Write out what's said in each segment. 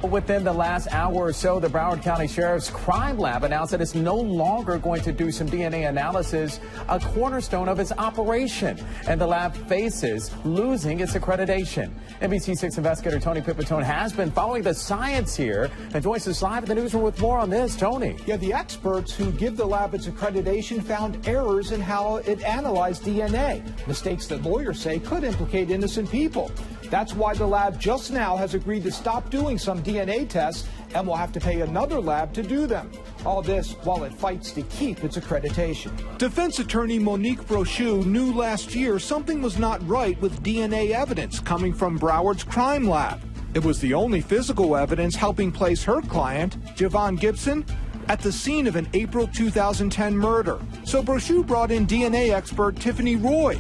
Within the last hour or so, the Broward County Sheriff's Crime Lab announced that it's no longer going to do some DNA analysis, a cornerstone of its operation. And the lab faces losing its accreditation. NBC6 investigator Tony Pipitone has been following the science here and joins us live in the newsroom with more on this. Tony. Yeah, the experts who give the lab its accreditation found errors in how it analyzed DNA, mistakes that lawyers say could implicate innocent people. That's why the lab just now has agreed to stop doing some DNA tests and will have to pay another lab to do them. All this while it fights to keep its accreditation. Defense attorney Monique Brochu knew last year something was not right with DNA evidence coming from Broward's crime lab. It was the only physical evidence helping place her client, Javon Gibson, at the scene of an April 2010 murder. So Brochu brought in DNA expert Tiffany Roy,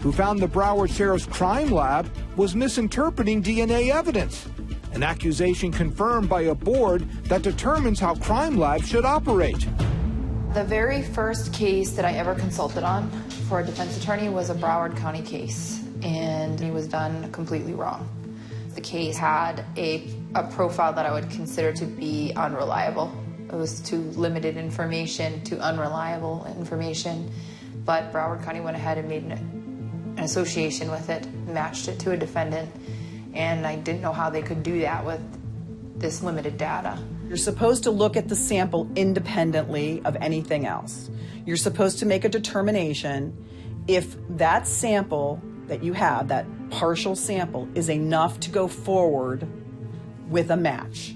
who found the Broward Sheriff's Crime Lab was misinterpreting DNA evidence, an accusation confirmed by a board that determines how crime labs should operate. The very first case that I ever consulted on for a defense attorney was a Broward County case, and it was done completely wrong. The case had a profile that I would consider to be unreliable. It was too limited information, too unreliable information, but Broward County went ahead and made an association with it, matched it to a defendant, and I didn't know how they could do that with this limited data. You're supposed to look at the sample independently of anything else. You're supposed to make a determination if that sample that you have, that partial sample, is enough to go forward with a match,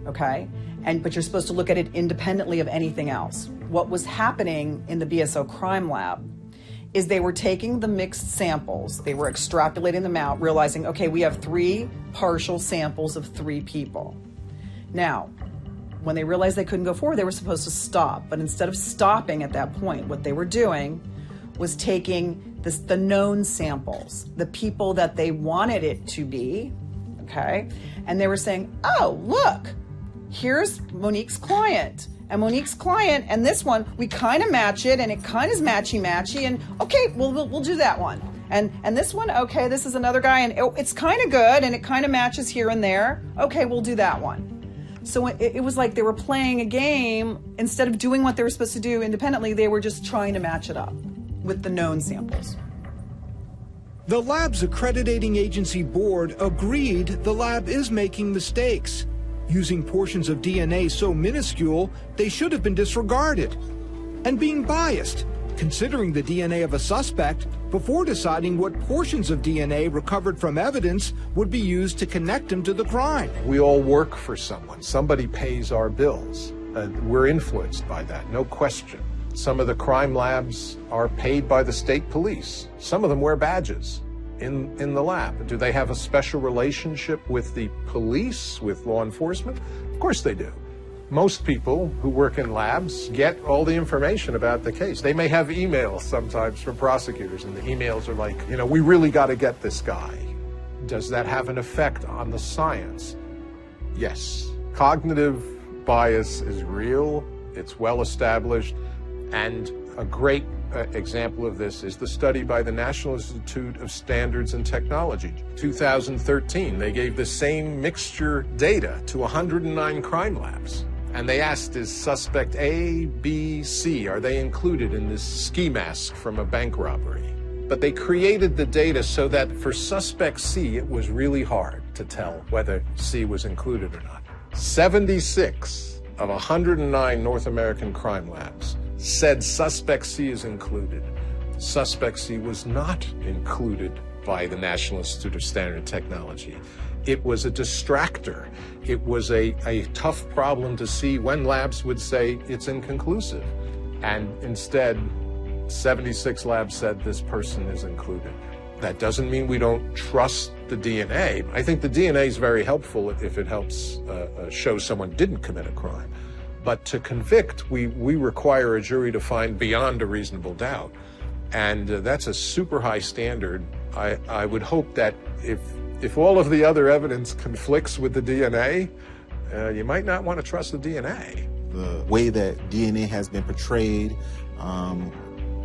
okay? But you're supposed to look at it independently of anything else. What was happening in the BSO crime lab is they were taking the mixed samples, they were extrapolating them out, realizing, okay, we have 3 partial samples of 3 people. Now, when they realized they couldn't go forward, they were supposed to stop. But instead of stopping at that point, what they were doing was taking the known samples, the people that they wanted it to be, okay? And they were saying, oh, look, here's Monique's client. And Monique's client and this one, we kind of match it, and it kind of is matchy-matchy, and okay, we'll do that one. And this one, okay, this is another guy, and it's kind of good, and it kind of matches here and there. Okay, we'll do that one. So it was like they were playing a game. Instead of doing what they were supposed to do independently, they were just trying to match it up with the known samples. The lab's accrediting agency board agreed the lab is making mistakes, using portions of DNA so minuscule they should have been disregarded, and being biased, considering the DNA of a suspect before deciding what portions of DNA recovered from evidence would be used to connect him to the crime. We all work for someone. Somebody pays our bills. We're influenced by that, no question. Some of the crime labs are paid by the state police. Some of them wear badges in the lab. Do they have a special relationship with the police, with law enforcement? Of course they do. Most people who work in labs get all the information about the case. They may have emails sometimes from prosecutors, and the emails are like, you know, we really got to get this guy. Does that have an effect on the science? Yes. Cognitive bias is real, it's well established, and a great example of this is the study by the National Institute of Standards and Technology. 2013, they gave the same mixture data to 109 crime labs. And they asked, is suspect A, B, C, are they included in this ski mask from a bank robbery? But they created the data so that for suspect C, it was really hard to tell whether C was included or not. 76 of 109 North American crime labs said suspect C is included. Suspect C was not included by the National Institute of Standards and Technology. It was a distractor. It was a tough problem to see when labs would say it's inconclusive. And instead, 76 labs said this person is included. That doesn't mean we don't trust the DNA. I think the DNA is very helpful if it helps show someone didn't commit a crime. But to convict, we require a jury to find beyond a reasonable doubt. And that's a super high standard. I would hope that if all of the other evidence conflicts with the DNA, you might not want to trust the DNA. The way that DNA has been portrayed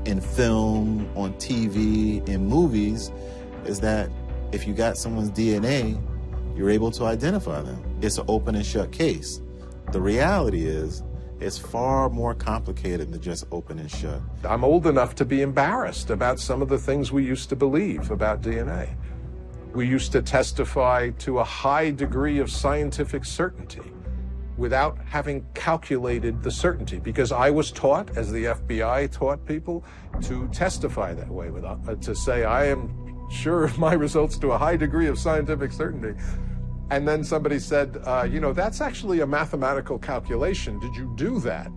in film, on TV, in movies, is that if you got someone's DNA you're able to identify them. It's an open and shut case. The reality is, it's far more complicated than just open and shut. I'm old enough to be embarrassed about some of the things we used to believe about DNA. We used to testify to a high degree of scientific certainty without having calculated the certainty, because I was taught, as the FBI taught people, to testify that way, to say, I am sure of my results to a high degree of scientific certainty. And then somebody said, you know, that's actually a mathematical calculation. Did you do that?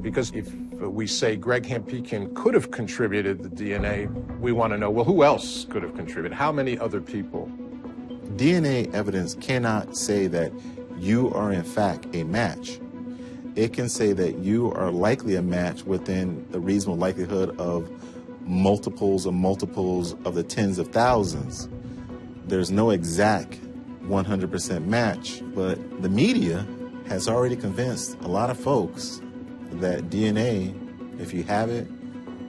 Because if we say Greg Hampikian could have contributed the DNA, we want to know, well, who else could have contributed? How many other people? DNA evidence cannot say that you are in fact a match. It can say that you are likely a match within the reasonable likelihood of multiples of the tens of thousands. There's no exact 100% match, but the media has already convinced a lot of folks that DNA, if you have it,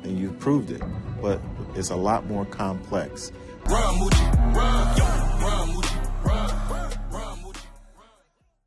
then you've proved it. But it's a lot more complex. Run, Moochie.